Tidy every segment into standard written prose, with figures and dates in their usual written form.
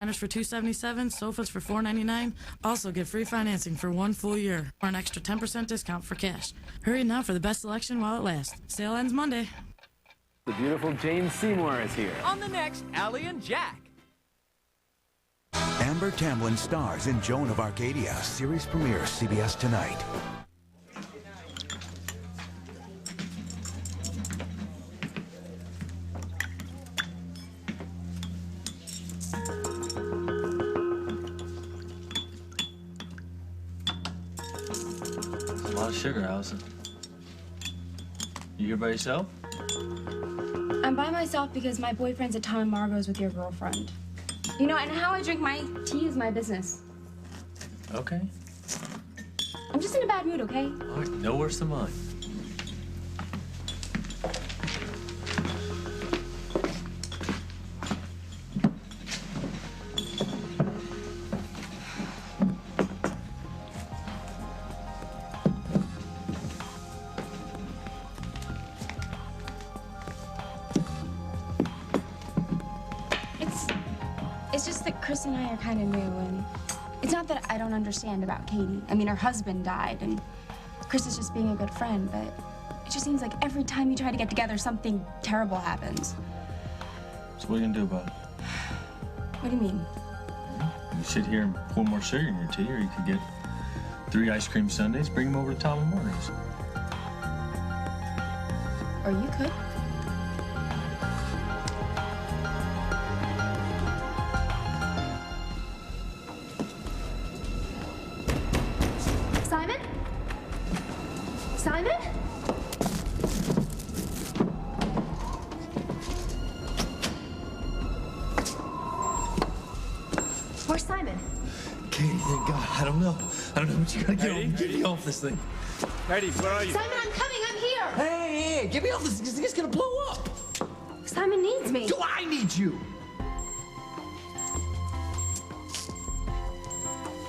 Recliners for $277, sofas for $499. Also get free financing for 1 full year or an extra 10% discount for cash. Hurry now for the best selection while it lasts. Sale ends Monday. The beautiful Jane Seymour is here. On the next Allie and Jack. Amber Tamblyn stars in Joan of Arcadia. Series premiere CBS tonight. That's a lot of sugar, Allison. You here by yourself? I'm by myself because my boyfriend's at Tom and Margot's with your girlfriend. You know, and how I drink my tea is my business. Okay. I'm just in a bad mood, okay? All right, no worse than mine. It's just that Chris and I are kind of new, and it's not that I don't understand about Katie. I mean, her husband died, and Chris is just being a good friend, but it just seems like every time you try to get together, something terrible happens. So what are you gonna do about it? What do you mean? You sit here and pour more sugar in your tea, or you could get 3 ice cream sundaes, bring them over to Tom and Margot's. Or you could. Simon? Simon? Where's Simon? Katie, thank God. I don't know, but you gotta get me off this thing. Katie, where are you? Simon, I'm coming. I'm here. Hey, get me off this. This thing's gonna blow up. Simon needs me. Do I need you?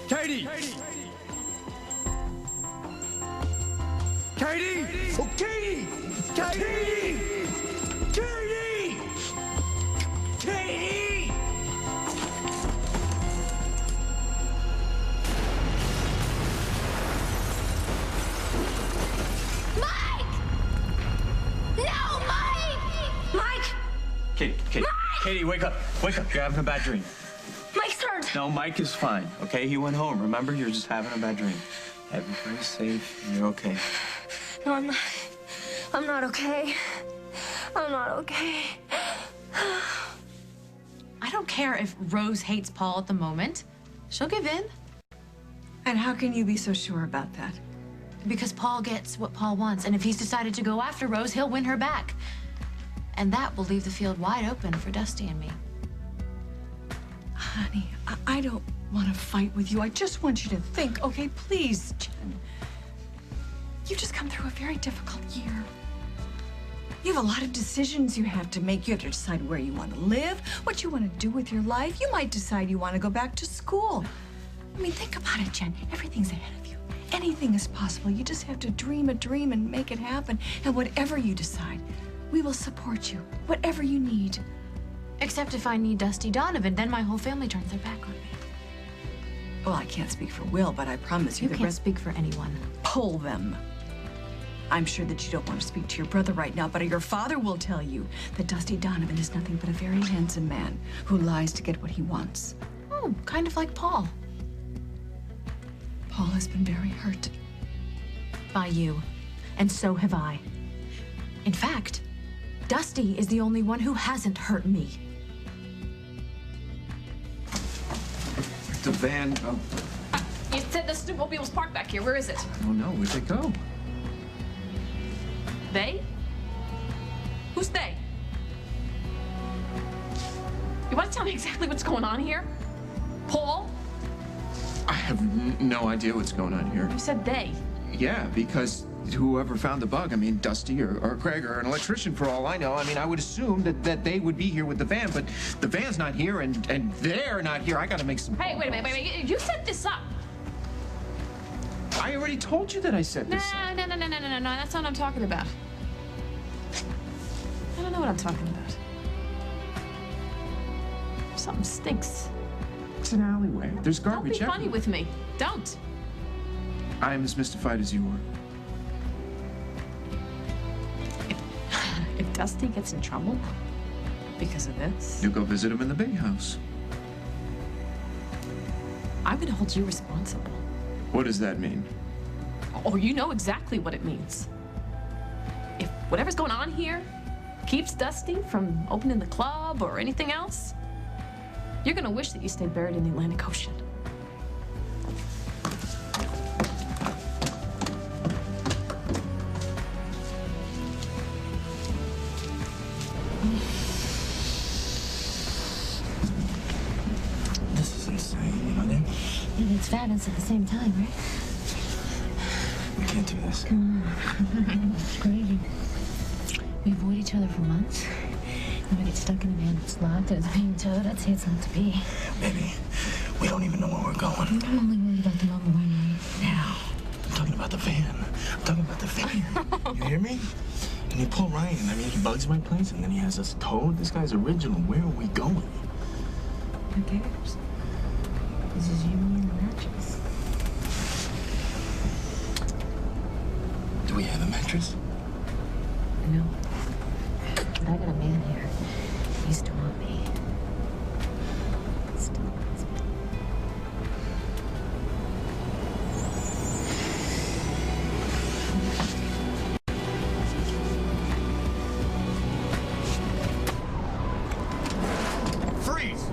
Katie! Katie! Oh, Katie! Katie! Katie! Katie! Mike! No, Mike! Mike! Katie, wake up. Wake up. You're having a bad dream. Mike's hurt. No, Mike is fine, okay? He went home. Remember, you're just having a bad dream. Everybody's safe, and you're okay. No, I'm not. I'm not okay. I'm not okay. I don't care if Rose hates Paul at the moment. She'll give in. And how can you be so sure about that? Because Paul gets what Paul wants, and if he's decided to go after Rose, he'll win her back. And that will leave the field wide open for Dusty and me. Honey, I don't want to fight with you. I just want you to think, okay? Please, Jen. You've just come through a very difficult year. You have a lot of decisions you have to make. You have to decide where you want to live, what you want to do with your life. You might decide you want to go back to school. I mean, think about it, Jen. Everything's ahead of you. Anything is possible. You just have to dream a dream and make it happen. And whatever you decide, we will support you. Whatever you need. Except if I need Dusty Donovan, then my whole family turns their back on me. Well, I can't speak for Will, but I promise you You can't speak for anyone. Pull them. I'm sure that you don't want to speak to your brother right now, but your father will tell you that Dusty Donovan is nothing but a very handsome man who lies to get what he wants. Oh, kind of like Paul. Paul has been very hurt. By you. And so have I. In fact, Dusty is the only one who hasn't hurt me. The van. Oh, You said the snowmobile was parked back here. Where is it? oh no, where'd they go? They? Who's they? You want to tell me exactly what's going on here? Paul? I have no idea what's going on here. You said they. Yeah, because whoever found the bug, I mean, Dusty or Craig or an electrician for all I know. I mean, I would assume that they would be here with the van, but the van's not here and they're not here. I gotta make some Hey, wait a minute. You set this up. I already told you that I set this up. No. That's not what I'm talking about. I don't know what I'm talking about. Something stinks. It's an alleyway. There's garbage Don't be funny everywhere. with me. Don't. I am as mystified as you are. If Dusty gets in trouble because of this, You go visit him in the big house. I'm gonna hold you responsible. What does that mean? Oh, you know exactly what it means. If whatever's going on here keeps Dusty from opening the club or anything else, you're gonna wish that you stayed buried in the Atlantic Ocean. This is insane, honey. And it's fabulous at the same time, right? We can't do this. Come on. It's crazy. We avoid each other for months. Then we get stuck in a van that's locked and it's being towed. I'd say it's not to be. Baby, we don't even know where we're going. I'm only worried about the moment we're right now. I'm talking about the van. I'm talking about the van. You hear me? And you pull Ryan. I mean, he bugs my place and then he has us towed. This guy's original. Where are we going? Who cares? This is you and the mattress. Do we have a mattress? No. But I got a man here. He used to want me. Still wants me. Freeze!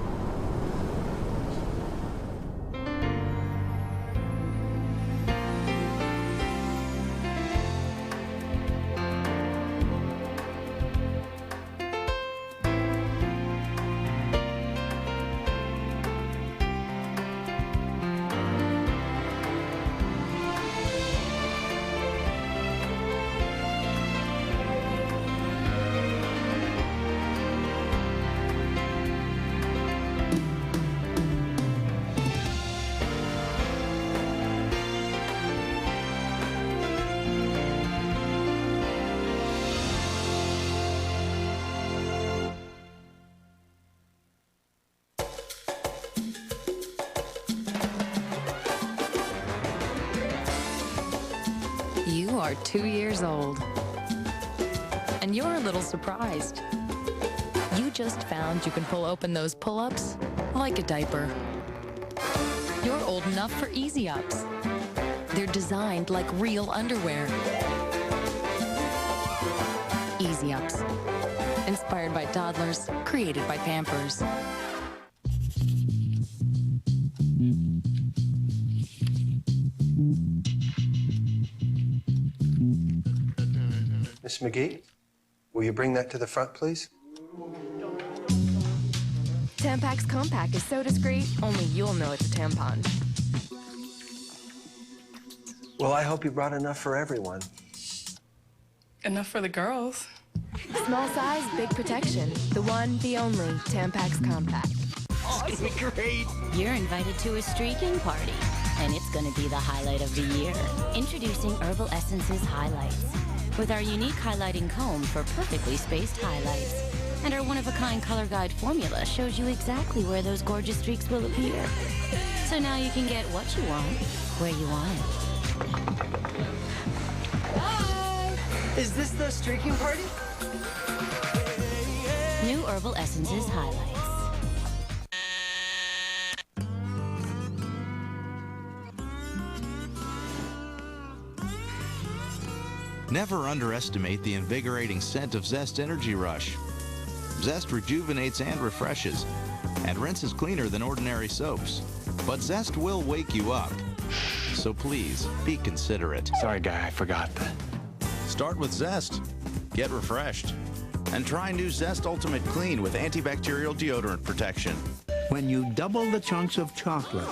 You are 2 years old. And you're a little surprised. You just found you can pull open those pull-ups like a diaper. You're old enough for easy ups. They're designed like real underwear. Easy ups. Inspired by toddlers, created by Pampers. Miss McGee, will you bring that to the front, please? Tampax Compact is so discreet, only you'll know it's a tampon. Well, I hope you brought enough for everyone. Enough for the girls. Small size, big protection. The one, the only Tampax Compact. It's gonna be great. You're invited to a streaking party, and it's gonna be the highlight of the year. Introducing Herbal Essences Highlights. With our unique highlighting comb for perfectly spaced highlights. And our one-of-a-kind color guide formula shows you exactly where those gorgeous streaks will appear. So now you can get what you want, where you want it. Bye! Is this the streaking party? New Herbal Essences Highlights. Never underestimate the invigorating scent of Zest Energy Rush. Zest rejuvenates and refreshes, and rinses cleaner than ordinary soaps. But Zest will wake you up. So please, be considerate. Sorry, guy, I forgot that. Start with Zest. Get refreshed. And try new Zest Ultimate Clean with antibacterial deodorant protection. When you double the chunks of chocolate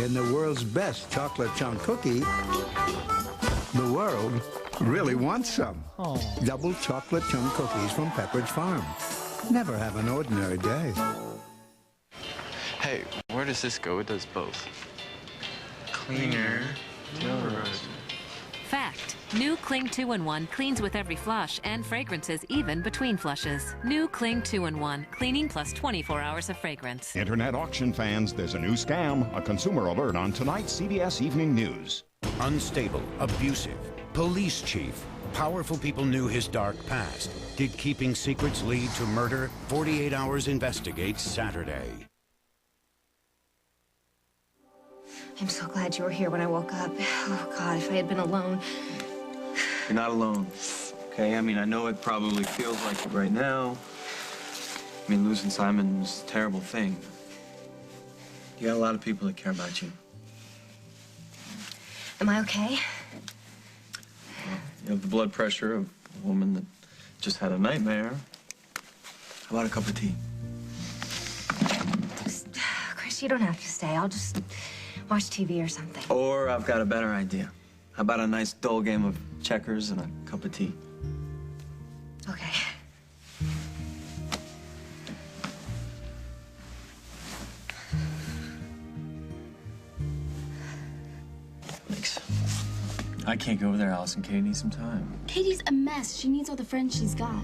in the world's best chocolate chunk cookie, the world really wants some. Double chocolate chunk cookies from Pepperidge Farm. Never have an ordinary day. Hey, where does this go? It does both. Cleaner, deodorant, Fact. New Cling 2-in-1 cleans with every flush and fragrances even between flushes. New Cling 2-in-1, cleaning plus 24 hours of fragrance. Internet auction fans, there's a new scam. A consumer alert on tonight's CBS Evening News. Unstable, abusive, police chief. Powerful people knew his dark past. Did keeping secrets lead to murder? 48 Hours investigates Saturday. I'm so glad you were here when I woke up. Oh, God, if I had been alone. You're not alone, okay? I mean, I know it probably feels like it right now. I mean, losing Simon was a terrible thing. You got a lot of people that care about you. Am I okay? You have the blood pressure of a woman that just had a nightmare. How about a cup of tea? Chris, you don't have to stay. I'll just watch TV or something. Or I've got a better idea. How about a nice dull game of checkers and a cup of tea? Okay. Thanks. I can't go over there, Allison. Katie needs some time. Katie's a mess. She needs all the friends she's got.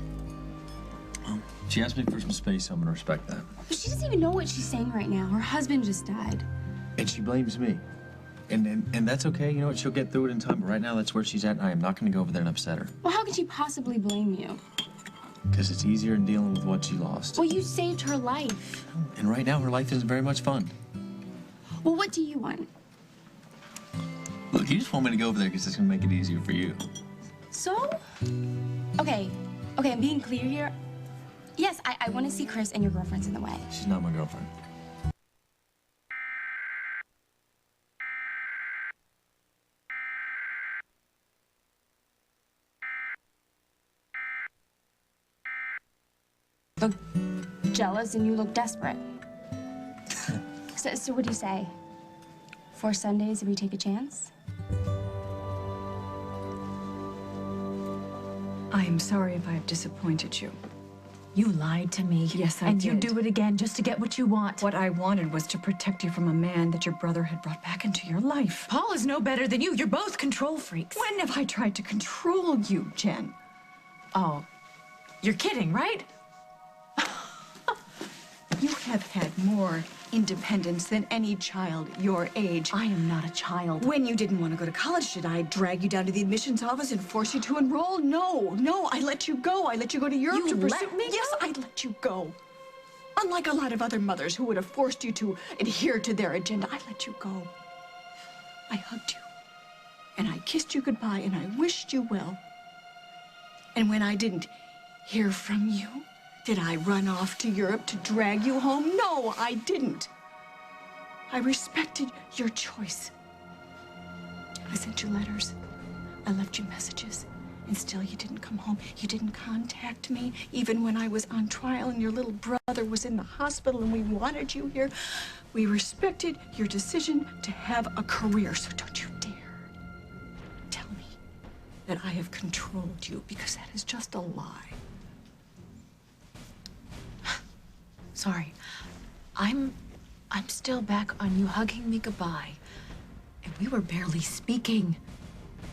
Well, she asked me for some space, so I'm gonna respect that. But she doesn't even know what she's saying right now. Her husband just died. And she blames me. And that's okay. You know what? She'll get through it in time. But right now, that's where she's at. And I am not going to go over there and upset her. Well, how could she possibly blame you? Because it's easier in dealing with what she lost. Well, you saved her life. And right now, her life isn't very much fun. Well, what do you want? Look, you just want me to go over there because it's going to make it easier for you. So? Okay, I'm being clear here. Yes, I want to see Chris, and your girlfriend's in the way. She's not my girlfriend. Look jealous and you look desperate. So what do you say? 4 Sundays if we take a chance? I am sorry if I have disappointed you. You lied to me. Yes, I did. did. And you do it again just to get what you want. What I wanted was to protect you from a man that your brother had brought back into your life. Paul is no better than you. You're both control freaks. When have I tried to control you, Jen? Oh, you're kidding, right? You have had more independence than any child your age. I am not a child. When you didn't want to go to college, did I drag you down to the admissions office and force you to enroll? No, I let you go. I let you go to Europe to pursue. Let me Yes, I let you go. Unlike a lot of other mothers who would have forced you to adhere to their agenda, I let you go. I hugged you, and I kissed you goodbye, and I wished you well. And when I didn't hear from you, did I run off to Europe to drag you home? No, I didn't. I respected your choice. I sent you letters. I left you messages. And still you didn't come home. You didn't contact me, even when I was on trial and your little brother was in the hospital and we wanted you here. We respected your decision to have a career, so don't you dare tell me that I have controlled you, because that is just a lie. Sorry. I'm still back on you hugging me goodbye. And we were barely speaking.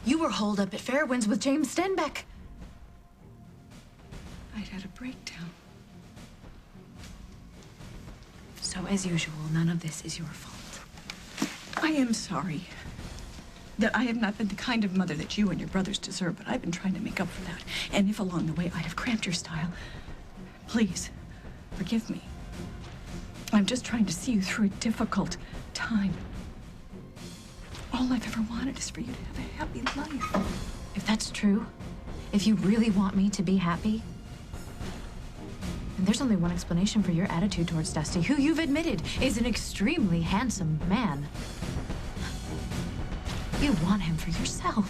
You were holed up at Fairwinds with James Stenbeck. I'd had a breakdown. So, as usual, none of this is your fault. I am sorry that I have not been the kind of mother that you and your brothers deserve, but I've been trying to make up for that. And if along the way I have cramped your style, please forgive me. I'm just trying to see you through a difficult time. All I've ever wanted is for you to have a happy life. If that's true, if you really want me to be happy, then there's only one explanation for your attitude towards Dusty, who you've admitted is an extremely handsome man. You want him for yourself.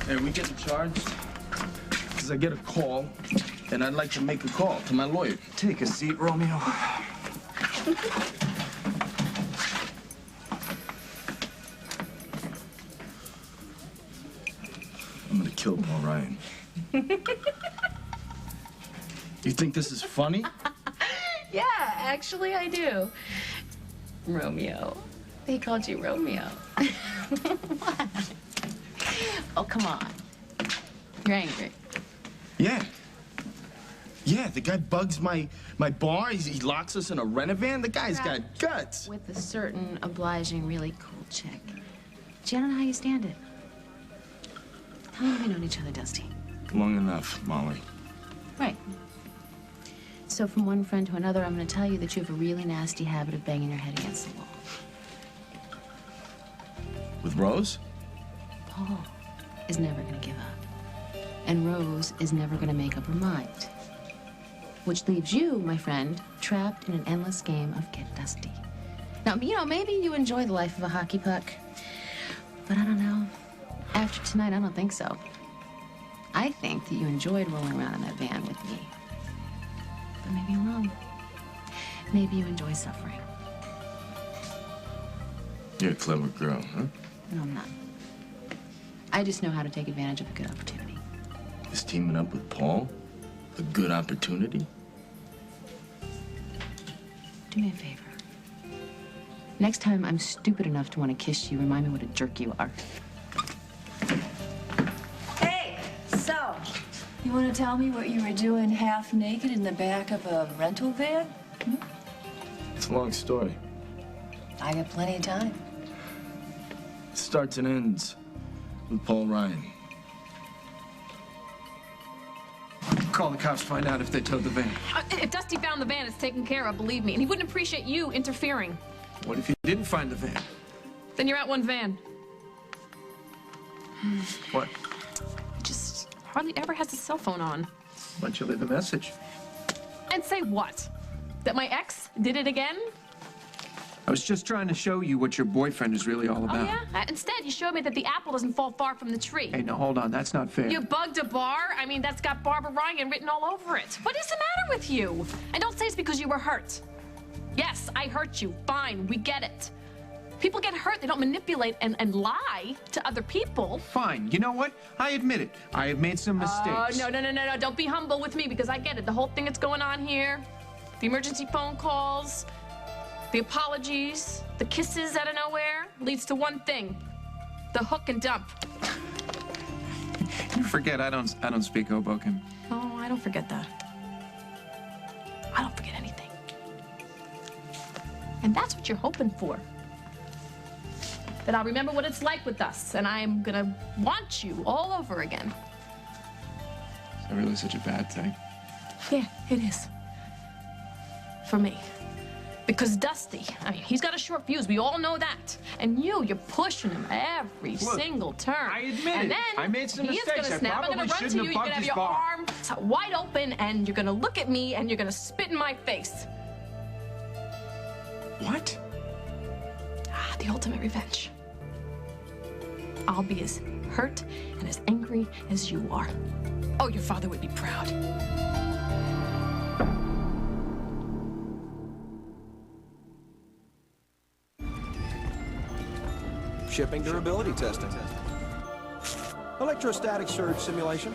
Hey, we getting charged? Because I get a call, and I'd like to make a call to my lawyer. Take a seat, Romeo. I'm gonna kill Paul Ryan. You think this is funny? Yeah, actually I do. Romeo, They called you Romeo. What? Oh, come on. You're angry. Yeah. Yeah, the guy bugs my bar. He locks us in a Renovan. The guy's got guts. With a certain obliging, really cool chick. Gee, I don't know how you stand it. How long have we known each other, Dusty? Long enough, Molly. Right. So from one friend to another, I'm going to tell you that you have a really nasty habit of banging your head against the wall. With Rose? Paul is never going to give up. And Rose is never going to make up her mind. Which leaves you, my friend, trapped in an endless game of get dusty. Now, you know, maybe you enjoy the life of a hockey puck. But I don't know. After tonight, I don't think so. I think that you enjoyed rolling around in that van with me. But maybe I'm wrong. Maybe you enjoy suffering. You're a clever girl, huh? No, I'm not. I just know how to take advantage of a good opportunity. Is teaming up with Paul a good opportunity? Do me a favor. Next time I'm stupid enough to want to kiss you, remind me what a jerk you are. Hey, so, you want to tell me what you were doing half naked in the back of a rental van? Hmm? It's a long story. I got plenty of time. It starts and ends with Paul Ryan. Call the cops, find out if they towed the van. If Dusty found the van, it's taken care of, believe me. And he wouldn't appreciate you interfering. What if he didn't find the van? Then you're out one van. What? Just hardly ever has his cell phone on. Why don't you leave a message? And say what? That my ex did it again? I was just trying to show you what your boyfriend is really all about. Oh, yeah? Instead, you showed me that the apple doesn't fall far from the tree. Hey, no, hold on. That's not fair. You bugged a bar? I mean, that's got Barbara Ryan written all over it. What is the matter with you? And don't say it's because you were hurt. Yes, I hurt you. Fine, we get it. People get hurt. They don't manipulate and lie to other people. Fine. You know what? I admit it. I have made some mistakes. No. Don't be humble with me because I get it. The whole thing that's going on here, the emergency phone calls, the apologies, the kisses out of nowhere, leads to one thing. The hook and dump. You forget I don't speak Hoboken. Oh, I don't forget that. I don't forget anything. And that's what you're hoping for. That I'll remember what it's like with us, and I'm gonna want you all over again. Is that really such a bad thing? Yeah, it is. For me. Because Dusty, I mean, he's got a short fuse. We all know that. And you're pushing him every single turn. I admit and it. then I made some he is mistakes. gonna snap. I'm gonna run to you. You're gonna have your arm wide open, and you're gonna look at me, and you're gonna spit in my face. What? The ultimate revenge. I'll be as hurt and as angry as you are. Oh, your father would be proud. Shipping durability testing. Electrostatic surge simulation.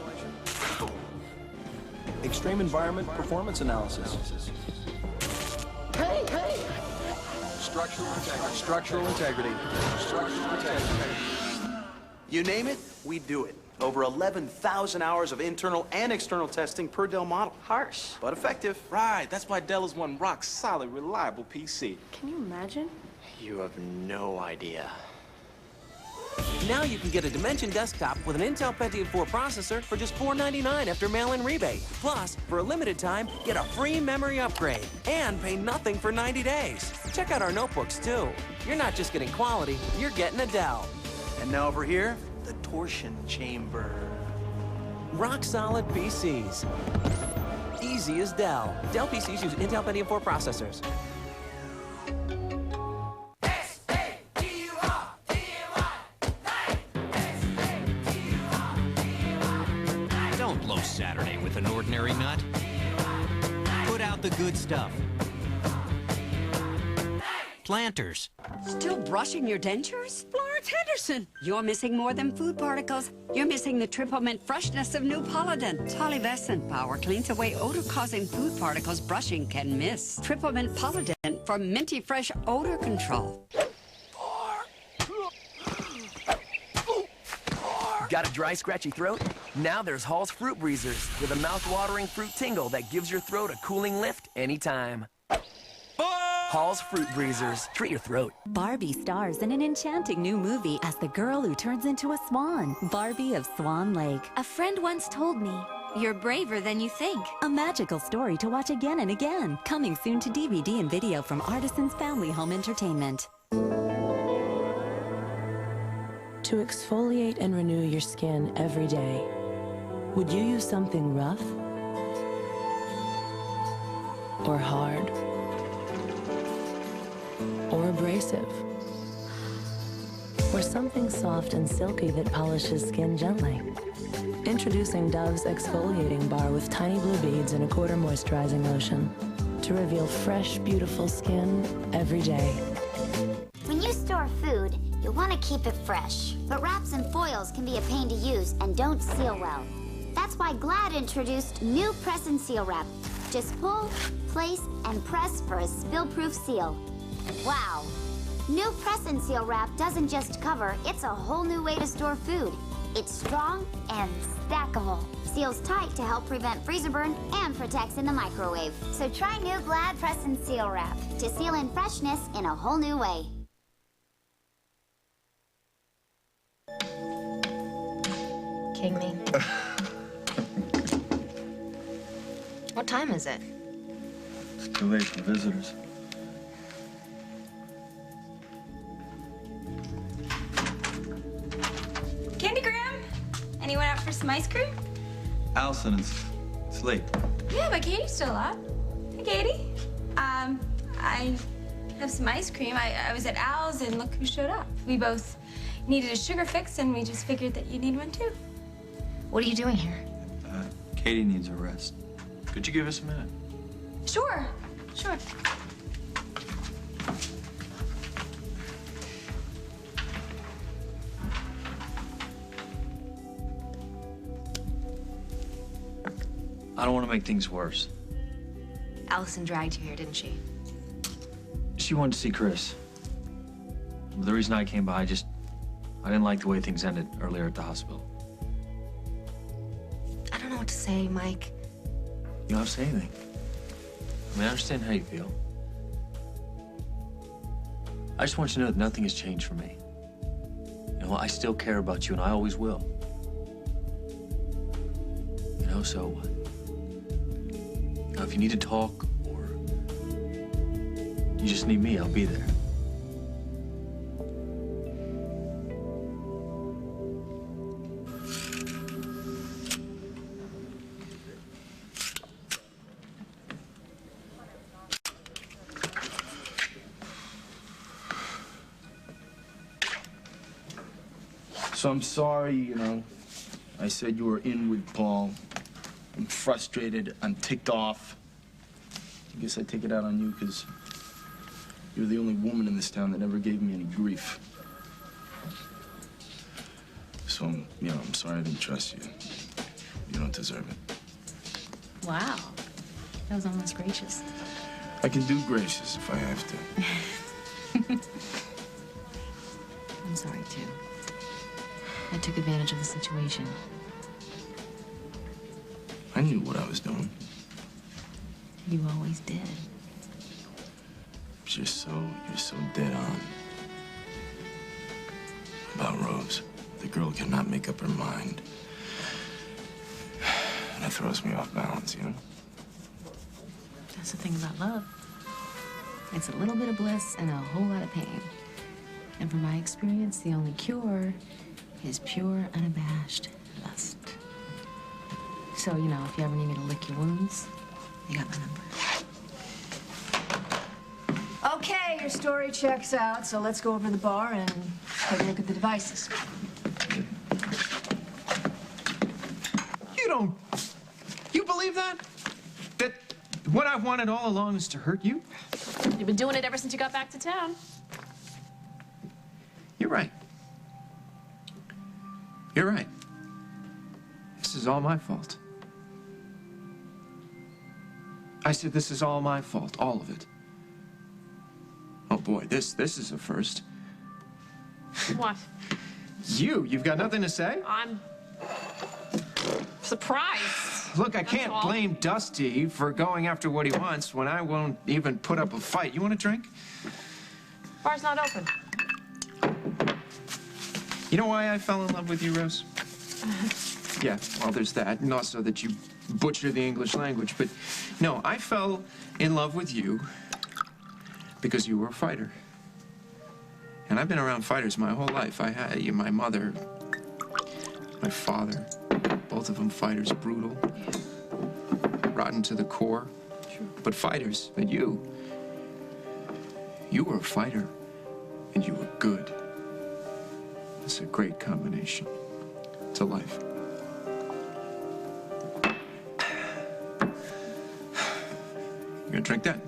Extreme environment performance analysis. Hey! Structural integrity. Structural integrity. Structural integrity. You name it, we do it. Over 11,000 hours of internal and external testing per Dell model. Harsh, but effective. Right, that's why Dell is one rock-solid, reliable PC. Can you imagine? You have no idea. Now you can get a Dimension desktop with an Intel Pentium 4 processor for just $499 after mail-in rebate. Plus, for a limited time, get a free memory upgrade and pay nothing for 90 days. Check out our notebooks, too. You're not just getting quality, you're getting a Dell. And now over here, the torsion chamber. Rock-solid PCs. Easy as Dell. Dell PCs use Intel Pentium 4 processors. Don't blow Saturday with an ordinary nut. Put out the good stuff. Planters. Still brushing your dentures? Florence Henderson. You're missing more than food particles. You're missing the triple mint freshness of new Polident. Polivescent power cleans away odor-causing food particles brushing can miss. Triple mint Polident for minty fresh odor control. Got a dry, scratchy throat? Now there's Hall's Fruit Breezers with a mouth-watering fruit tingle that gives your throat a cooling lift anytime. Hall's Fruit Breezers. Treat your throat. Barbie stars in an enchanting new movie as the girl who turns into a swan, Barbie of Swan Lake. A friend once told me, you're braver than you think. A magical story to watch again and again. Coming soon to DVD and video from Artisans Family Home Entertainment. To exfoliate and renew your skin every day, would you use something rough or hard or abrasive, or something soft and silky that polishes skin gently? Introducing Dove's exfoliating bar with tiny blue beads and a quarter moisturizing lotion to reveal fresh, beautiful skin every day. When you store food, you want to keep it fresh, but wraps and foils can be a pain to use and don't seal well. That's why Glad introduced new Press and Seal Wrap. Just pull, place, and press for a spill-proof seal. Wow! New Press and Seal Wrap doesn't just cover, it's a whole new way to store food. It's strong and stackable. Seals tight to help prevent freezer burn and protects in the microwave. So try new Glad Press and Seal Wrap to seal in freshness in a whole new way. Kidding me? What time is it? It's too late for visitors. Candy Graham? Anyone out for some ice cream? Allison, it's late. Yeah, but Katie's still up. Hey, Katie. I have some ice cream. I was at Al's and look who showed up. We both needed a sugar fix and we just figured that you'd need one too. What are you doing here? Katie needs a rest. Could you give us a minute? Sure. I don't want to make things worse. Allison dragged you here, didn't she? She wanted to see Chris. The reason I came by, I didn't like the way things ended earlier at the hospital. I don't know what to say, Mike. You don't have to say anything. I mean, I understand how you feel. I just want you to know that nothing has changed for me. You know, I still care about you, and I always will. You know, so now if you need to talk or you just need me, I'll be there. So I'm sorry, you know, I said you were in with Paul. I'm frustrated, I'm ticked off. I guess I take it out on you because you're the only woman in this town that ever gave me any grief. So, I'm sorry I didn't trust you. You don't deserve it. Wow. That was almost gracious. I can do gracious if I have to. I'm sorry, too. I took advantage of the situation. I knew what I was doing. You always did. But you're so dead on. About Rose. The girl cannot make up her mind. That throws me off balance, you know? That's the thing about love. It's a little bit of bliss and a whole lot of pain. And from my experience, the only cure is pure, unabashed lust. So, if you ever need me to lick your wounds, you got my number. Okay, your story checks out, so let's go over to the bar and take a look at the devices. You believe that? That what I've wanted all along is to hurt you? You've been doing it ever since you got back to town. You're right. You're right. This is all my fault. I said this is all my fault, all of it. Oh boy, this is a first. What? You've got nothing to say? I'm surprised. Look, I can't all. blame Dusty for going after what he wants when I won't even put up a fight. You want a drink? Bar's not open. You know why I fell in love with you, Rose? Yeah, well, there's that, and also that you butcher the English language. But no, I fell in love with you because you were a fighter. And I've been around fighters my whole life. I had you, my mother, my father, both of them fighters, brutal, rotten to the core, but fighters. And you were a fighter, and you were good. It's a great combination to life. You gonna drink that?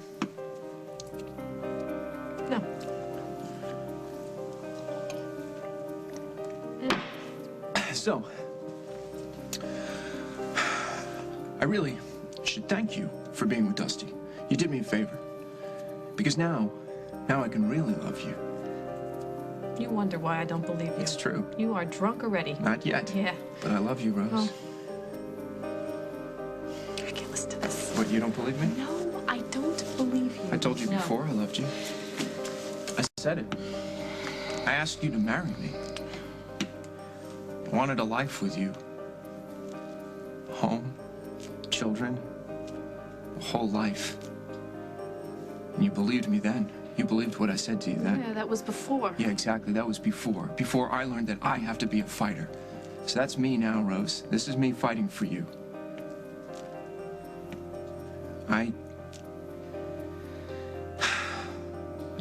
No. So, I really should thank you for being with Dusty. You did me a favor. Because now I can really love you. You wonder why I don't believe you. It's true. You are drunk already. Not yet. Yeah. But I love you, Rose. Oh. I can't listen to this. What, you don't believe me? No, I don't believe you. I told you No. before I loved you. I said it. I asked you to marry me. I wanted a life with you. Home, children, a whole life. And you believed me then. You believed what I said to you then. Yeah, that was before. Yeah, exactly. That was before. Before I learned that I have to be a fighter. So that's me now, Rose. This is me fighting for you. I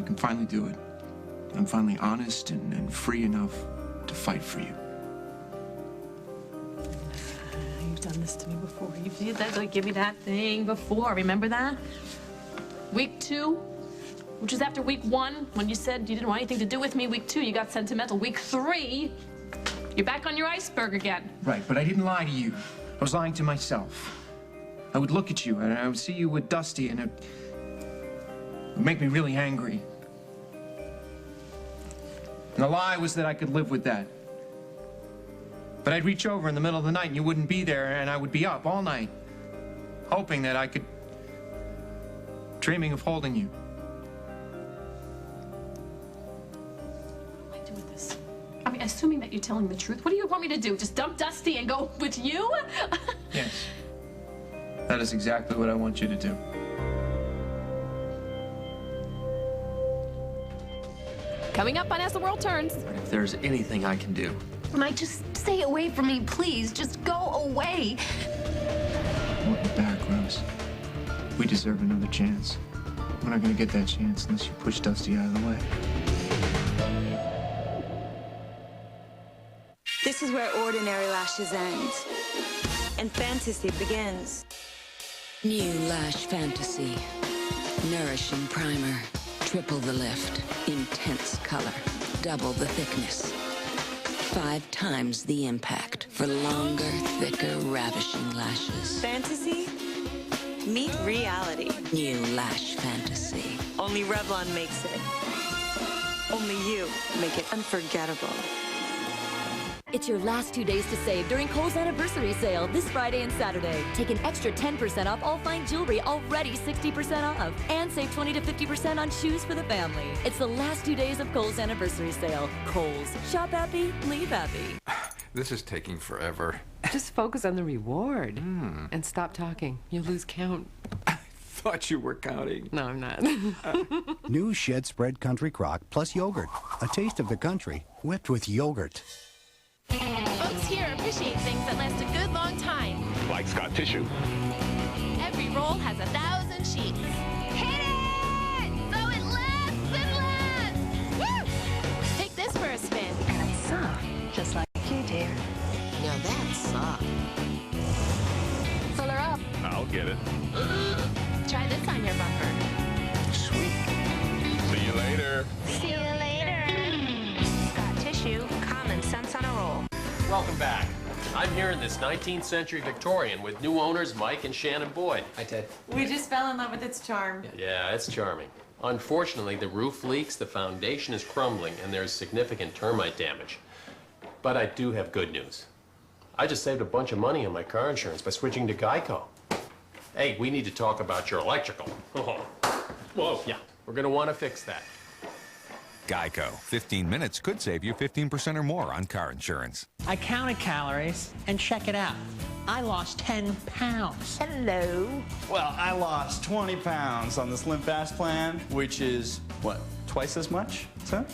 can finally do it. I'm finally honest and free enough to fight for you. You've done this to me before. You did that, like, give me that thing before. Remember that? Week 2, which was after week 1, when you said you didn't want anything to do with me. Week 2, you got sentimental. Week 3, you're back on your iceberg again. Right, but I didn't lie to you. I was lying to myself. I would look at you and I would see you with Dusty and it would make me really angry. And the lie was that I could live with that. But I'd reach over in the middle of the night and you wouldn't be there and I would be up all night, hoping that I could, dreaming of holding you. What do I do with this? I mean, assuming that you're telling the truth, what do you want me to do? Just dump Dusty and go with you? Yes. That is exactly what I want you to do. Coming up on As the World Turns. If there's anything I can do. Mike, just stay away from me, please. Just go away. I want you back, Rose. We deserve another chance. We're not gonna get that chance unless you push Dusty out of the way. This is where ordinary lashes end and fantasy begins. New Lash Fantasy. Nourishing primer. Triple the lift. Intense color. Double the thickness. 5 times the impact for longer, thicker, ravishing lashes. Fantasy? Meet reality. New Lash Fantasy. Only Revlon makes it. Only you make it unforgettable. It's your last 2 days to save during Kohl's anniversary sale this Friday and Saturday. Take an extra 10% off all fine jewelry, already 60% off. And save 20 to 50% on shoes for the family. It's the last 2 days of Kohl's anniversary sale. Kohl's. Shop happy, leave happy. This is taking forever. Just focus on the reward and stop talking. You lose count. Thought you were counting. No, I'm not. New Shed Spread Country Crock plus yogurt. A taste of the country whipped with yogurt. Folks here appreciate things that last a good long time. Like Scott Tissue. Every roll has 1,000 sheets. Hit it! So it lasts and lasts! Woo! Take this for a spin. And it's soft, just like you, dear. Now that's soft. Fill her up. I'll get it. Try this on your bumper. Sweet. See you later. See you later. Scott Tissue, common sense on a roll. Welcome back. I'm here in this 19th century Victorian with new owners Mike and Shannon Boyd. Hi, Ted. We just fell in love with its charm. Yeah, it's charming. Unfortunately, the roof leaks, the foundation is crumbling, and there's significant termite damage. But I do have good news. I just saved a bunch of money on my car insurance by switching to Geico. Hey, we need to talk about your electrical. Whoa, yeah, we're gonna want to fix that. Geico. 15 minutes could save you 15% or more on car insurance. I counted calories, and check it out. I lost 10 pounds. Hello. Well, I lost 20 pounds on the Slim Fast plan, which is, what, twice as much, sir?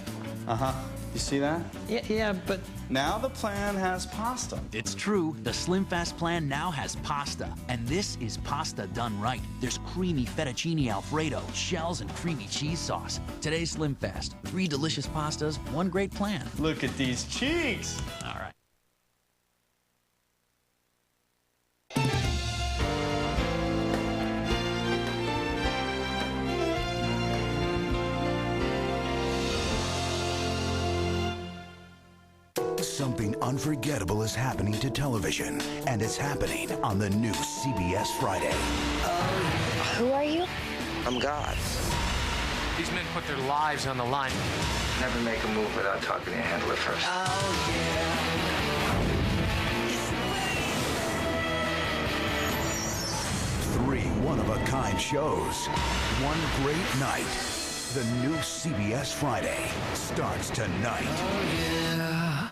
Uh-huh. You see that? Yeah, but... Now the plan has pasta. It's true. The Slim Fast plan now has pasta. And this is pasta done right. There's creamy fettuccine Alfredo, shells, and creamy cheese sauce. Today's Slim Fast. 3 delicious pastas, 1 great plan. Look at these cheeks. All right. Something unforgettable is happening to television, and it's happening on the new CBS Friday. Who are you? I'm God. These men put their lives on the line. Never make a move without talking to your handler first. Oh, yeah. 3 one-of-a-kind shows. One great night. The new CBS Friday starts tonight. Oh, yeah.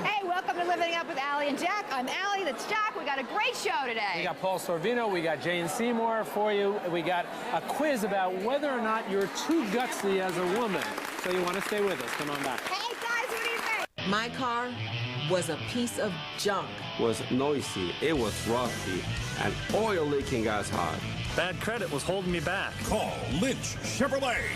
Hey, welcome to Living Up with Allie and Jack. I'm Allie, that's Jack. We got a great show today. We got Paul Sorvino, we got Jane Seymour for you. We got a quiz about whether or not you're too gutsy as a woman. So you want to stay with us. Come on back. Hey, guys, what do you think? My car was a piece of junk. Was noisy, it was rusty, and oil leaking got hot. Bad credit was holding me back. Call Lynch Chevrolet.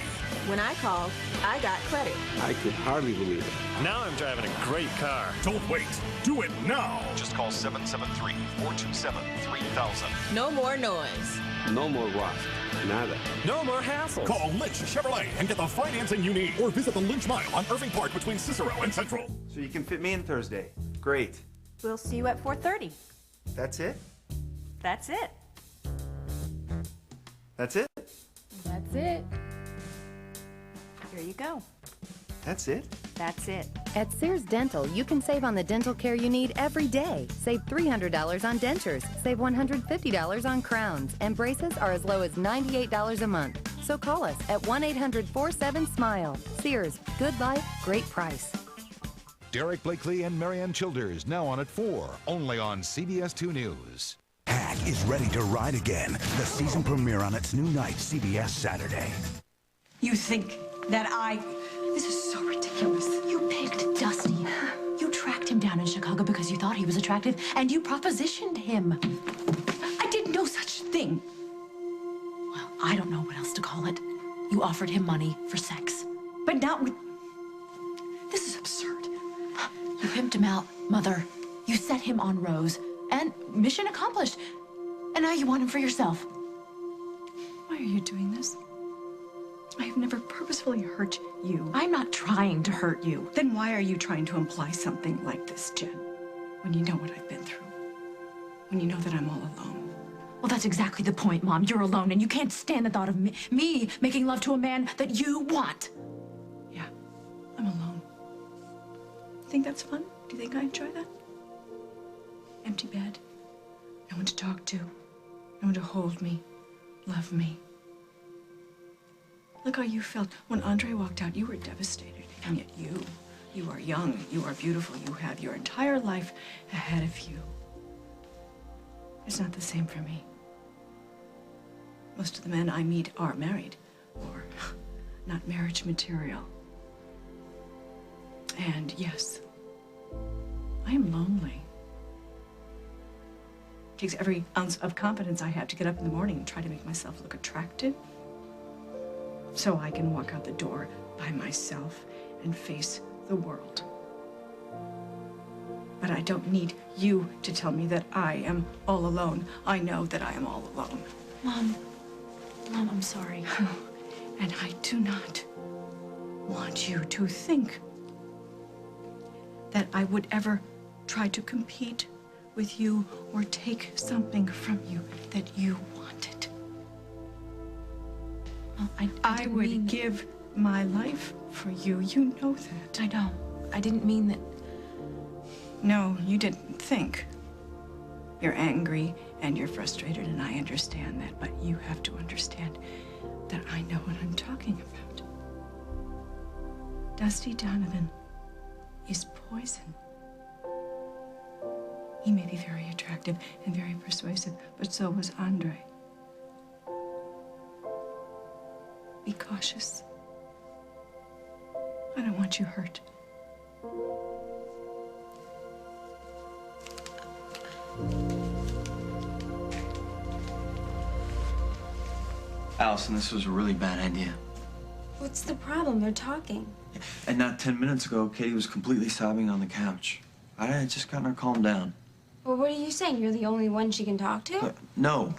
When I called, I got credit. I could hardly believe it. Now I'm driving a great car. Don't wait. Do it now. Just call 773-427-3000. No more noise. No more rust. Nada. No more hassle. Call Lynch Chevrolet and get the financing you need. Or visit the Lynch Mile on Irving Park between Cicero and Central. So you can fit me in Thursday. Great. We'll see you at 4:30. That's it? That's it. That's it? That's it. Here you go. That's it? That's it. At Sears Dental, you can save on the dental care you need every day. Save $300 on dentures, save $150 on crowns, and braces are as low as $98 a month. So call us at 1-800-47-SMILE. Sears, good life, great price. Derek Blakely and Marianne Childers now on at 4, only on CBS 2 News. Hack is ready to ride again. The season premiere on its new night, CBS Saturday. You think that This is so ridiculous. You picked Dusty. You tracked him down in Chicago because you thought he was attractive, and you propositioned him. I did no such thing. Well, I don't know what else to call it. You offered him money for sex. But not with... This is absurd. You pimped him out, Mother. You set him on Rose, and mission accomplished. And now you want him for yourself. Why are you doing this? I have never purposefully hurt you. I'm not trying to hurt you. Then why are you trying to imply something like this, Jen? When you know what I've been through. When you know that I'm all alone. Well, that's exactly the point, Mom. You're alone, and you can't stand the thought of me making love to a man that you want. Yeah, I'm alone. Think that's fun? Do you think I enjoy that? Empty bed. No one to talk to. No one to hold me. Love me. Look how you felt. When Andre walked out, you were devastated. And yet you are young, you are beautiful, you have your entire life ahead of you. It's not the same for me. Most of the men I meet are married, or not marriage material. And yes, I am lonely. It takes every ounce of confidence I have to get up in the morning and try to make myself look attractive, so I can walk out the door by myself and face the world. But I don't need you to tell me that I am all alone. I know that I am all alone. Mom, I'm sorry. And I do not want you to think that I would ever try to compete with you or take something from you that you wanted. I would give my life for you. You know that. I know. I didn't mean that. No, you didn't think. You're angry and you're frustrated, and I understand that, but you have to understand that I know what I'm talking about. Dusty Donovan is poison. He may be very attractive and very persuasive, but so was Andre. Be cautious. I don't want you hurt. Allison, this was a really bad idea. What's the problem? They're talking. And not 10 minutes ago, Katie was completely sobbing on the couch. I had just gotten her calmed down. Well, what are you saying? You're the only one she can talk to? No.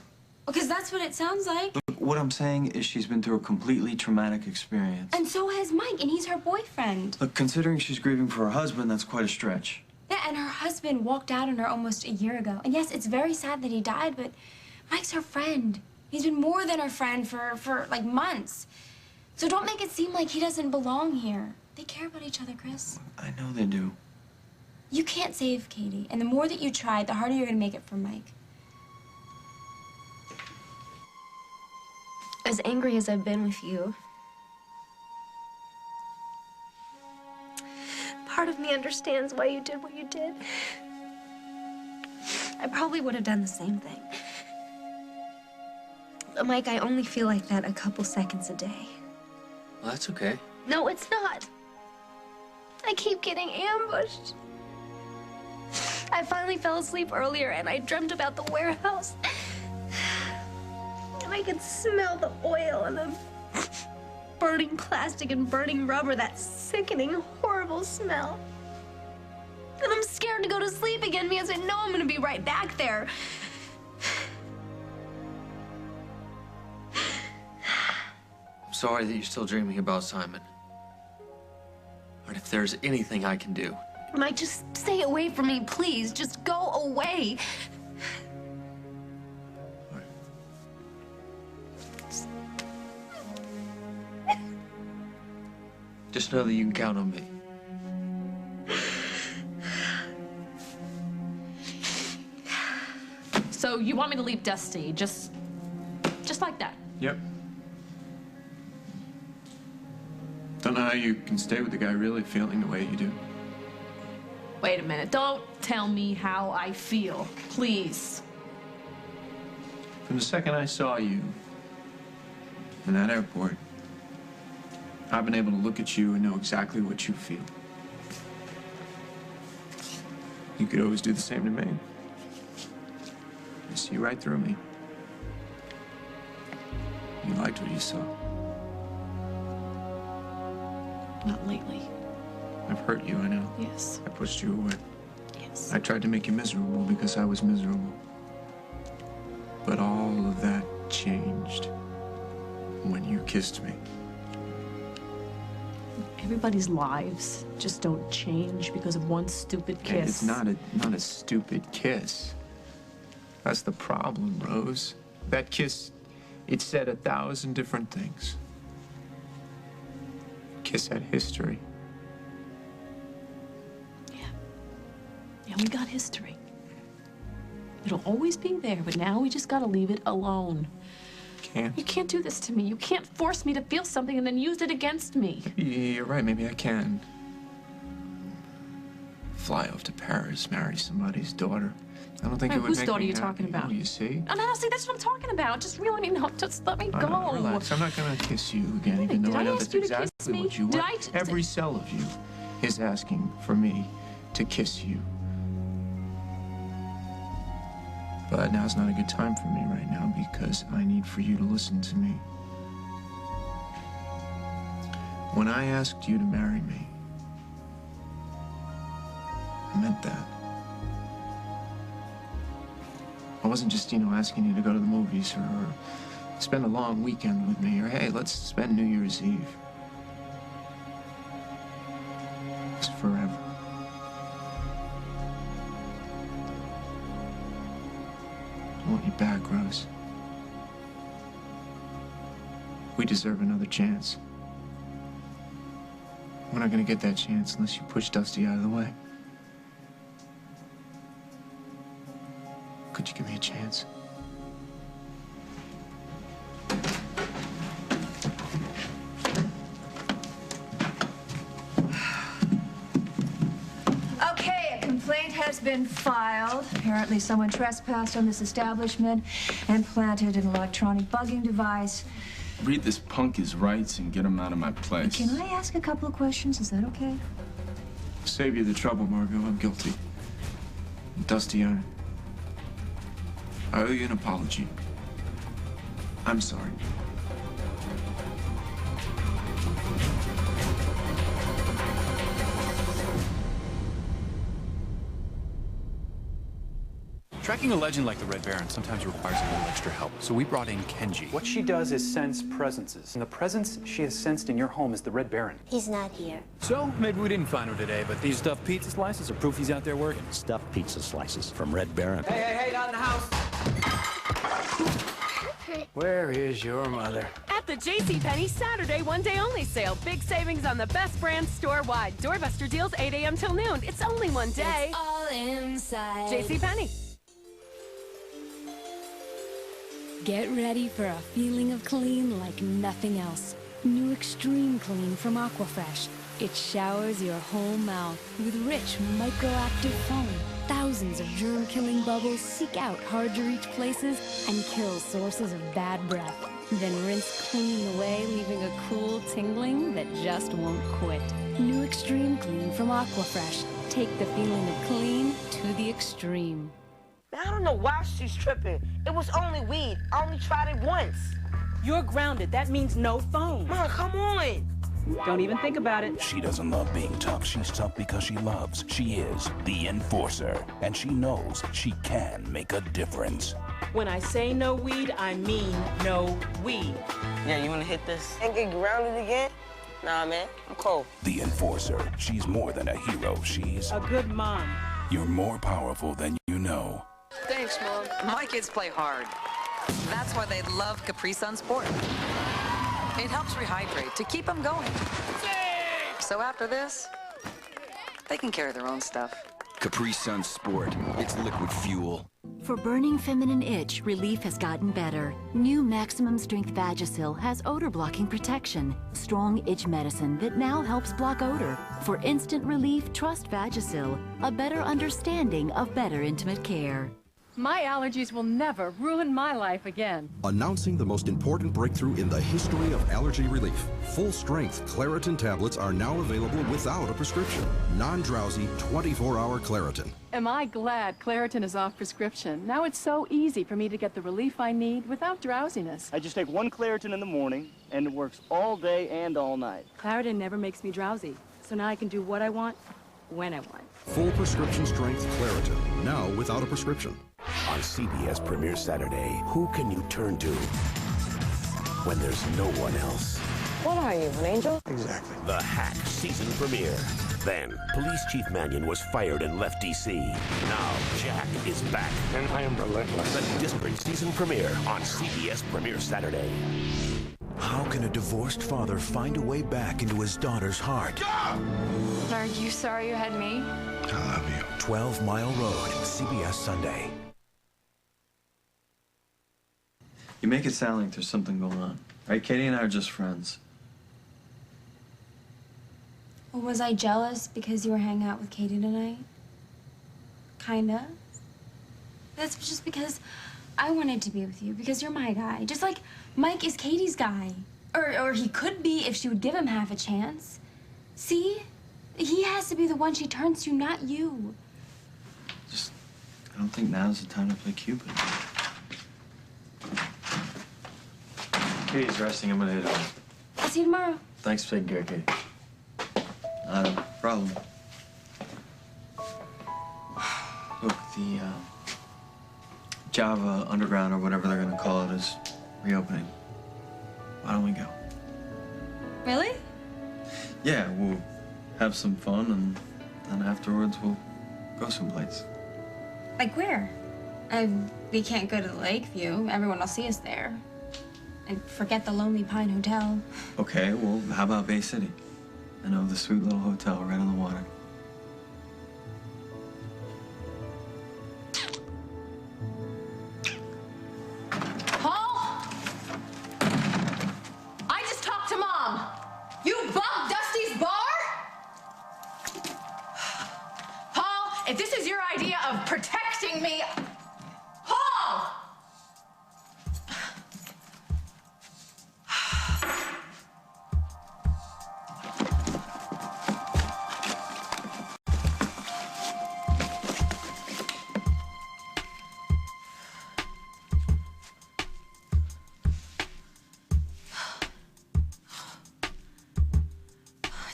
Because that's what it sounds like. Look, what I'm saying is she's been through a completely traumatic experience. And so has Mike, and he's her boyfriend. Look, considering she's grieving for her husband, that's quite a stretch. Yeah, and her husband walked out on her almost a year ago. And yes, it's very sad that he died, but Mike's her friend. He's been more than her friend for like months. So don't make it seem like he doesn't belong here. They care about each other, Chris. I know they do. You can't save Katie, and the more that you try, the harder you're gonna make it for Mike. As angry as I've been with you, part of me understands why you did what you did. I probably would have done the same thing. But Mike, I only feel like that a couple seconds a day. Well, that's okay. No, it's not. I keep getting ambushed. I finally fell asleep earlier and I dreamt about the warehouse. And I could smell the oil and the burning plastic and burning rubber, that sickening, horrible smell. And I'm scared to go to sleep again because I know I'm gonna be right back there. I'm sorry that you're still dreaming about Simon. But if there's anything I can do. Mike, just stay away from me, please. Just go away. Just know that you can count on me. So you want me to leave Dusty, just like that? Yep. Don't know how you can stay with the guy really feeling the way you do. Wait a minute, don't tell me how I feel, please. From the second I saw you in that airport, I've been able to look at you and know exactly what you feel. You could always do the same to me. You see right through me. You liked what you saw. Not lately. I've hurt you, I know. Yes. I pushed you away. Yes. I tried to make you miserable because I was miserable. But all of that changed when you kissed me. Everybody's lives just don't change because of one stupid kiss. And it's not a stupid kiss. That's the problem, Rose. That kiss, it said 1,000 different things. Kiss had history. Yeah, we got history. It'll always be there, but now we just gotta leave it alone. Can't. You can't do this to me. You can't force me to feel something and then use it against me. You're right, maybe I can. Fly off to Paris, marry somebody's daughter. I don't think it would Whose make daughter me are you happy. talking about? Oh, you see? Oh, no, see, that's what I'm talking about. Just really, no, just let me go. Relax. I'm not gonna kiss you again, even Did though I I know ask that's you to kiss exactly me? what you Did want. I Every cell of you is asking for me to kiss you. But now's not a good time for me right now because I need for you to listen to me. When I asked you to marry me, I meant that. I wasn't just, asking you to go to the movies or spend a long weekend with me or, hey, let's spend New Year's Eve. It's forever. I want you back, Rose. We deserve another chance. We're not gonna get that chance unless you push Dusty out of the way. Could you give me a chance? Okay, a complaint has been filed. Apparently someone trespassed on this establishment and planted an electronic bugging device. Read this punk his rights and get him out of my place. Can I ask a couple of questions? Is that okay? Save you the trouble, Margot. I'm guilty. Dusty, I owe you an apology. I'm sorry. Tracking a legend like the Red Baron sometimes requires a little extra help, so we brought in Kenji. What she does is sense presences, and the presence she has sensed in your home is the Red Baron. He's not here. So, maybe we didn't find him today, but these stuffed pizza slices are proof he's out there working. Stuffed pizza slices from Red Baron. Hey, not in the house. Where is your mother? At the JCPenney Saturday one-day only sale. Big savings on the best brands store-wide. Doorbuster deals 8 a.m. till noon. It's only one day. It's all inside. JCPenney. Get ready for a feeling of clean like nothing else. New Extreme Clean from Aquafresh. It showers your whole mouth with rich microactive foam. Thousands of germ-killing bubbles seek out hard-to-reach places and kill sources of bad breath. Then rinse clean away, leaving a cool tingling that just won't quit. New Extreme Clean from Aquafresh. Take the feeling of clean to the extreme. I don't know why she's tripping. It was only weed. I only tried it once. You're grounded. That means no phone. Mom, come on. Don't even think about it. She doesn't love being tough. She's tough because she loves. She is the enforcer. And she knows she can make a difference. When I say no weed, I mean no weed. Yeah, you wanna hit this and get grounded again? Nah, man, I'm cold. The enforcer. She's more than a hero. She's a good mom. You're more powerful than you know. Thanks, Mom. My kids play hard. That's why they love Capri Sun Sport. It helps rehydrate to keep them going. So after this, they can carry their own stuff. Capri Sun Sport. It's liquid fuel. For burning feminine itch, relief has gotten better. New Maximum Strength Vagisil has odor-blocking protection. Strong itch medicine that now helps block odor. For instant relief, trust Vagisil. A better understanding of better intimate care. My allergies will never ruin my life again. Announcing the most important breakthrough in the history of allergy relief. Full-strength Claritin tablets are now available without a prescription. Non-drowsy, 24-hour Claritin. Am I glad Claritin is off prescription? Now it's so easy for me to get the relief I need without drowsiness. I just take one Claritin in the morning, and it works all day and all night. Claritin never makes me drowsy, so now I can do what I want, when I want. Full prescription strength Claritin, now without a prescription. On CBS Premiere Saturday, who can you turn to when there's no one else? What are you, an angel? Exactly. The Hack season premiere. Then, Police Chief Mannion was fired and left D.C. Now, Jack is back. And I am relentless. The District season premiere on CBS Premiere Saturday. How can a divorced father find a way back into his daughter's heart? Are you sorry you had me? I love you. 12 Mile Road, CBS Sunday. You make it sound like there's something going on, right? Katie and I are just friends. Well, was I jealous because you were hanging out with Katie tonight? Kinda. That's just because I wanted to be with you, because you're my guy. Just like Mike is Katie's guy. Or he could be if she would give him half a chance. See? He has to be the one she turns to, not you. I don't think now's the time to play Cupid. Katie's resting. I'm gonna hit her. I'll see you tomorrow. Thanks for taking care of Katie. Not a problem. Look, the Java Underground, or whatever they're gonna call it, is reopening. Why don't we go? Really? Yeah, we'll have some fun, and then afterwards we'll go someplace. Like where? We can't go to the Lakeview. Everyone will see us there. And forget the Lonely Pine Hotel. Okay, well, how about Bay City? I know the sweet little hotel right on the water.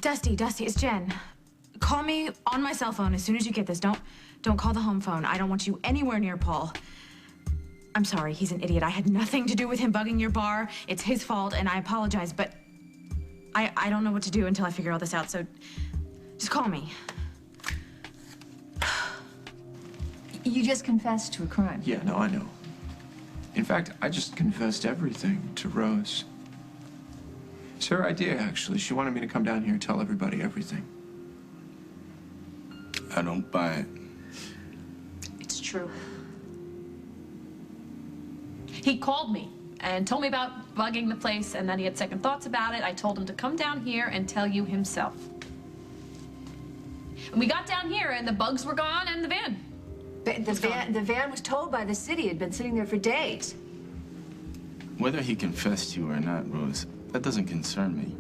Dusty, it's Jen. Call me on my cell phone as soon as you get this. Don't call the home phone. I don't want you anywhere near Paul. I'm sorry, he's an idiot. I had nothing to do with him bugging your bar. It's his fault, and I apologize, but I don't know what to do until I figure all this out, so just call me. You just confessed to a crime. Yeah, no, I know. In fact, I just confessed everything to Rose. It's her idea, actually. She wanted me to come down here and tell everybody everything. I don't buy it. It's true. He called me and told me about bugging the place, and then he had second thoughts about it. I told him to come down here and tell you himself. And we got down here, and the bugs were gone, and the van. The van was towed by the city. It had been sitting there for days. Whether he confessed to you or not, Rose, that doesn't concern me.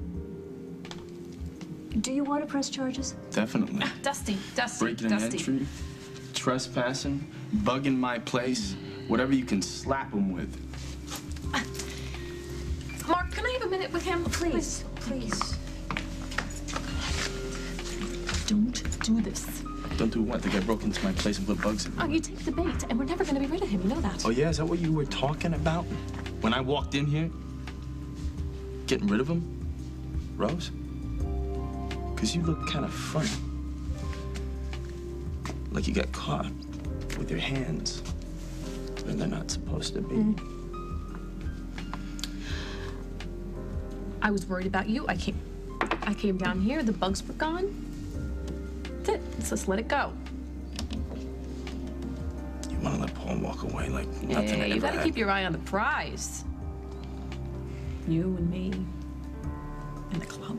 Do you want to press charges? Definitely. Dusty. Breaking an entry, trespassing, bugging my place, whatever you can slap him with. Mark, can I have a minute with him? Please. Don't do this. Don't do what? To get broke into my place and put bugs in it? Oh, you take the bait, and we're never going to be rid of him. You know that. Oh, yeah? Is that what you were talking about when I walked in here? Getting rid of him? Rose? Because you look kind of funny. Like you got caught with your hands where they're not supposed to be. I was worried about you. I came down here. The bugs were gone. That's it. Let's just let it go. You want to let Paul walk away like nothing Yeah, ever you gotta happened. keep your eye on the prize. You and me. And the club.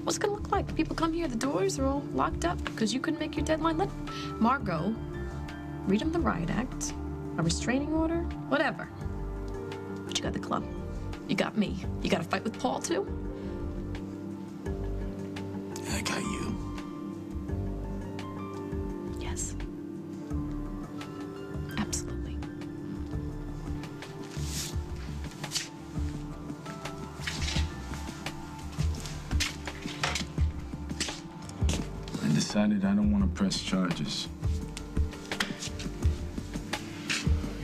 What's it gonna look like? People come here, the doors are all locked up because you couldn't make your deadline. Let Margot read them the riot act, a restraining order, whatever. But you got the club. You got me. You got to fight with Paul, too? I got you. Yes. Absolutely. I decided I don't want to press charges.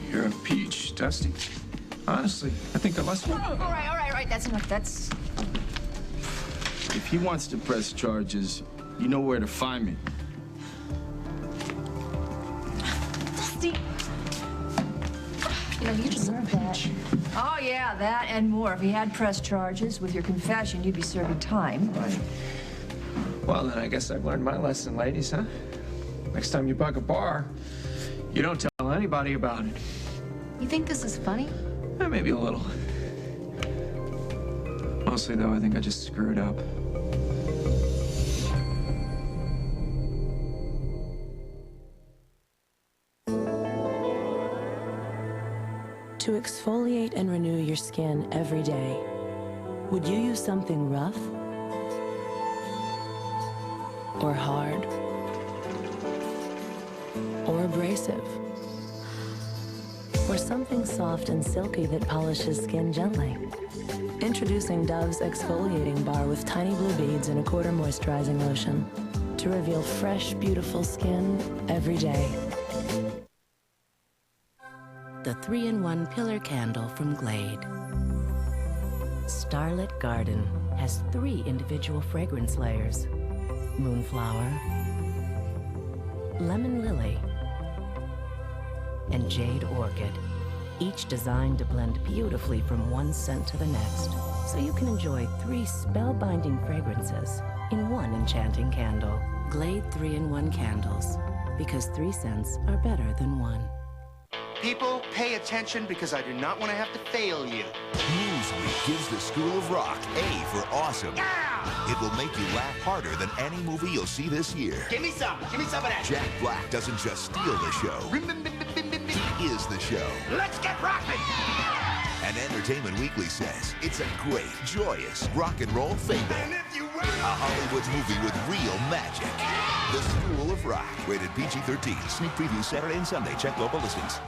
You're a peach, Dusty. Honestly, I think unless we... All right. That's enough. That's... If he wants to press charges, you know where to find me. Dusty. You know, you just deserve that. Oh, yeah, that and more. If he had pressed charges with your confession, you'd be serving time. Right. Well, then I guess I've learned my lesson, ladies, huh? Next time you bug a bar, you don't tell anybody about it. You think this is funny? Maybe a little. Mostly, though, I think I just screwed up. To exfoliate and renew your skin every day, would you use something rough? Or hard? Or abrasive? Or something soft and silky that polishes skin gently? Introducing Dove's exfoliating bar with tiny blue beads and a quarter moisturizing lotion to reveal fresh, beautiful skin every day. The 3-in-1 pillar candle from Glade. Starlit Garden has 3 individual fragrance layers. Moonflower, Lemon Lily, and Jade Orchid, each designed to blend beautifully from one scent to the next, so you can enjoy 3 spellbinding fragrances in one enchanting candle. Glade 3-in-1 candles, because 3 scents are better than 1. People, pay attention because I do not want to have to fail you. Newsweek gives the School of Rock A for awesome. It will make you laugh harder than any movie you'll see this year. Give me some of that. Jack Black doesn't just steal the show. He is the show. Let's get rocking! And Entertainment Weekly says it's a great, joyous rock and roll fable. A Hollywood movie with real magic. The School of Rock. Rated PG-13. Sneak preview Saturday and Sunday. Check local listings.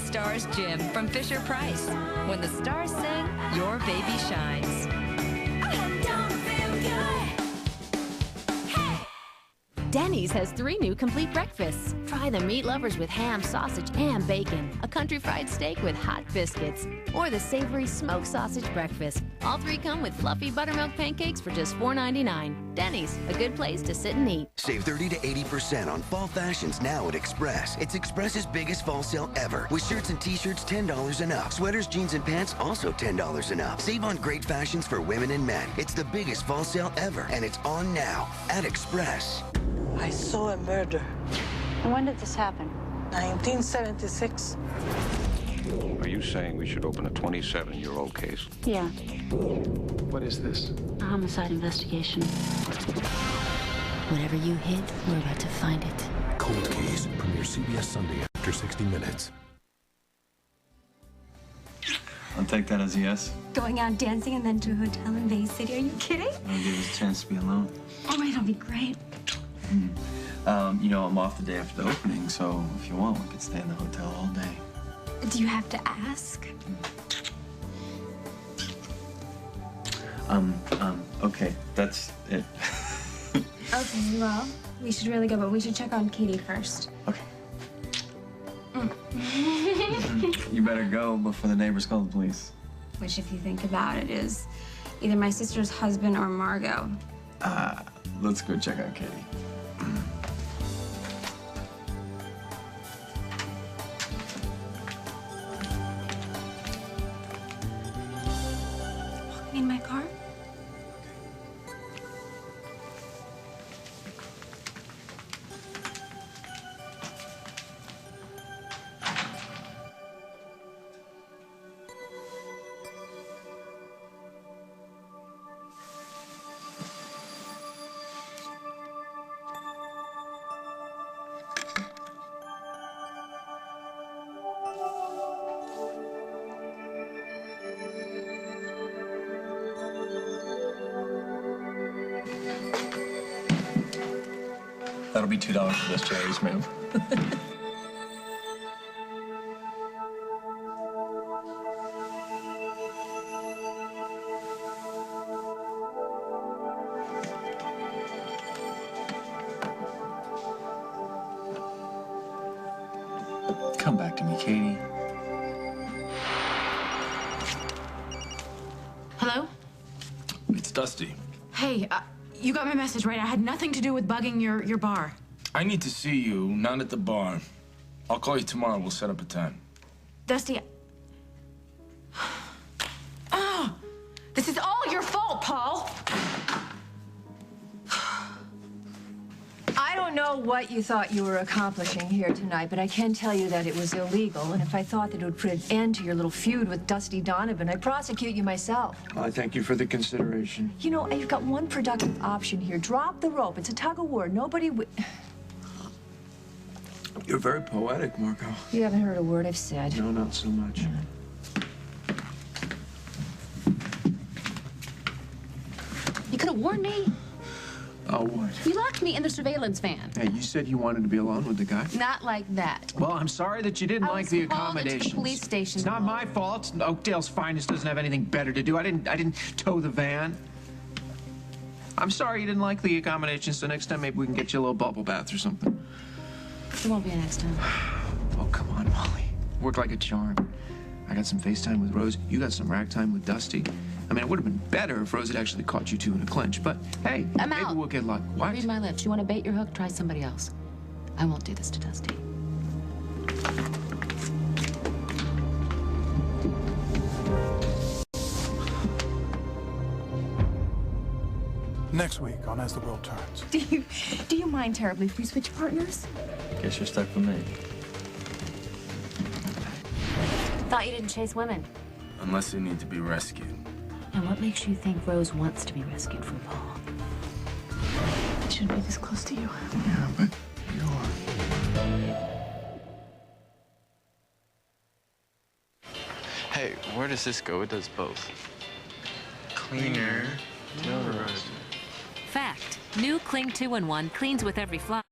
Stars Gym from Fisher-Price. When the stars sing, your baby shines. Denny's has 3 new complete breakfasts. Try the meat lovers with ham, sausage, and bacon, a country fried steak with hot biscuits, or the savory smoked sausage breakfast. All 3 come with fluffy buttermilk pancakes for just $4.99. Denny's, a good place to sit and eat. Save 30 to 80% on fall fashions now at Express. It's Express's biggest fall sale ever, with shirts and t-shirts $10 and up. Sweaters, jeans, and pants also $10 and up. Save on great fashions for women and men. It's the biggest fall sale ever, and it's on now at Express. I saw a murder. When did this happen? 1976. Are you saying we should open a 27-year-old case? Yeah, What is this? a homicide investigation. Whatever you hid, we're about to find it. Cold Case premieres CBS Sunday after 60 Minutes. I'll take that as a yes. Going out dancing and then to a hotel in Bay City. Are you kidding? I'll give us a chance to be alone. Oh, it'll be great. You know, I'm off the day after the opening, so if you want, we could stay in the hotel all day. Do you have to ask? Okay, that's it. Okay, well, we should really go, but we should check on Katie first. Okay. You better go before the neighbors call the police. Which, if you think about it, is either my sister's husband or Margot. Let's go check on Katie. Walking in my car? That'll be $2 for this, Jerry's move. Come back to me, Katie. Hello? It's Dusty. Hey, you got my message, right? I had nothing to do with bugging your bar. I need to see you, not at the bar. I'll call you tomorrow. We'll set up a time. Dusty. Oh, this is all your fault, Paul. I don't know what you thought you were accomplishing here tonight, but I can tell you that it was illegal, and if I thought that it would put an end to your little feud with Dusty Donovan, I'd prosecute you myself. I thank you for the consideration. You know, you've got one productive option here. Drop the rope. It's a tug of war. Nobody You're very poetic, Marco. You haven't heard a word I've said. No, not so much. You could have warned me. Oh, what? You locked me in the surveillance van. Hey, you said you wanted to be alone with the guy. Not like that. Well, I'm sorry that you didn't like the accommodations. To the police station. It's not my fault. Oakdale's finest doesn't have anything better to do. I didn't tow the van. I'm sorry you didn't like the accommodations, so next time maybe we can get you a little bubble bath or something. There won't be a next time. Oh, come on, Molly. Worked like a charm. I got some FaceTime with Rose. You got some ragtime with Dusty. I mean, it would have been better if Rose had actually caught you two in a clinch, but hey, I'm maybe out. we'll get luck. What? Read my lips. You want to bait your hook? Try somebody else. I won't do this to Dusty. Next week on As the World Turns. Do you mind terribly if we switch partners? Guess you're stuck with me. Thought you didn't chase women. Unless they need to be rescued. And what makes you think Rose wants to be rescued from Paul? I shouldn't be this close to you. Yeah, but you are. Hey, where does this go? It does both. Cleaner. Fact. New Cling 2-in-1 cleans with every fly.